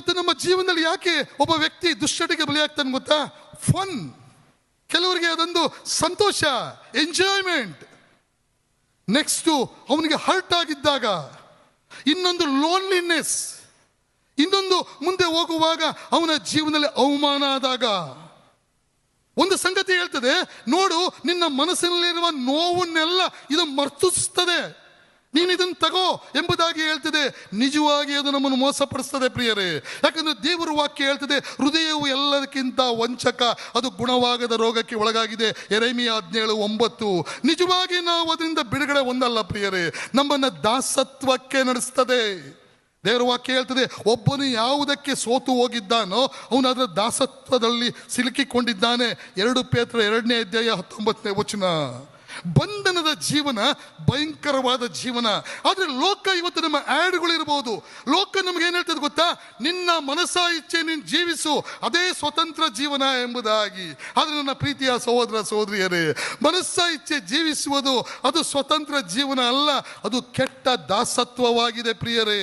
ಇವತ್ತು ನಮ್ಮ ಜೀವನದಲ್ಲಿ ಯಾಕೆ ಒಬ್ಬ ವ್ಯಕ್ತಿ ದುಶ್ಚಟಕ್ಕೆ ಬಲಿಯಾಗ್ತಾನೆ ಗೊತ್ತಾ? ಫನ್. ಕೆಲವರಿಗೆ ಅದೊಂದು ಸಂತೋಷ, ಎಂಜಾಯ್ಮೆಂಟ್. ನೆಕ್ಸ್ಟ್ ಅವನಿಗೆ ಹರ್ಟ್ ಆಗಿದ್ದಾಗ, ಇನ್ನೊಂದು ಲೋನ್ಲಿನೆಸ್, ಇನ್ನೊಂದು ಮುಂದೆ ಹೋಗುವಾಗ ಅವನ ಜೀವನದಲ್ಲಿ ಅವಮಾನ ಆದಾಗ. ಒಂದು ಸಂಗತಿ ಹೇಳ್ತದೆ, ನೋಡು, ನಿನ್ನ ಮನಸ್ಸಿನಲ್ಲಿರುವ ನೋವನ್ನೆಲ್ಲ ಇದು ಮರ್ತಿಸ್ತದೆ, ನೀನು ಇದನ್ನು ತಗೋ ಎಂಬುದಾಗಿ ಹೇಳ್ತದೆ. ನಿಜವಾಗಿ ಅದು ನಮ್ಮನ್ನು ಮೋಸಪಡಿಸ್ತದೆ ಪ್ರಿಯರೇ. ಯಾಕಂದ್ರೆ ದೇವರ ವಾಕ್ಯ ಹೇಳ್ತದೆ, ಹೃದಯವು ಎಲ್ಲದಕ್ಕಿಂತ ವಂಚಕ, ಅದು ಗುಣವಾಗದ ರೋಗಕ್ಕೆ ಒಳಗಾಗಿದೆ. ಯೆರೆಮೀಯ 17:9. ನಿಜವಾಗಿ ನಾವು ಅದರಿಂದ ಬಿಡುಗಡೆ ಹೊಂದಲ್ಲ ಪ್ರಿಯರೇ, ನಮ್ಮನ್ನ ದಾಸತ್ವಕ್ಕೆ ನಡೆಸ್ತದೆ. ದೇವರ ವಾಕ್ಯ ಹೇಳ್ತದೆ, ಒಬ್ಬನು ಯಾವುದಕ್ಕೆ ಸೋತು ಹೋಗಿದ್ದಾನೋ ಅವನು ಅದರ ದಾಸತ್ವದಲ್ಲಿ ಸಿಲುಕಿಕೊಂಡಿದ್ದಾನೆ. 2 ಪೇತ್ರ 2:19. ಬಂಧನದ ಜೀವನ ಭಯಂಕರವಾದ ಜೀವನ. ಆದರೆ ಲೋಕ ಇವತ್ತು ನಮ್ಮ ಆ್ಯಡ್ಗಳಿರ್ಬೋದು, ಲೋಕ ನಮ್ಗೆ ಏನು ಹೇಳ್ತದೆ ಗೊತ್ತಾ? ನಿನ್ನ ಮನಸ್ಸ ಇಚ್ಛೆ ನೀನು ಜೀವಿಸು, ಅದೇ ಸ್ವತಂತ್ರ ಜೀವನ ಎಂಬುದಾಗಿ. ಆದರೆ ನನ್ನ ಪ್ರೀತಿಯ ಸಹೋದರ ಸಹೋದರಿಯರೇ, ಮನಸ್ಸ ಇಚ್ಛೆ ಜೀವಿಸುವುದು ಅದು ಸ್ವತಂತ್ರ ಜೀವನ ಅಲ್ಲ, ಅದು ಕೆಟ್ಟ ದಾಸತ್ವವಾಗಿದೆ ಪ್ರಿಯರೇ.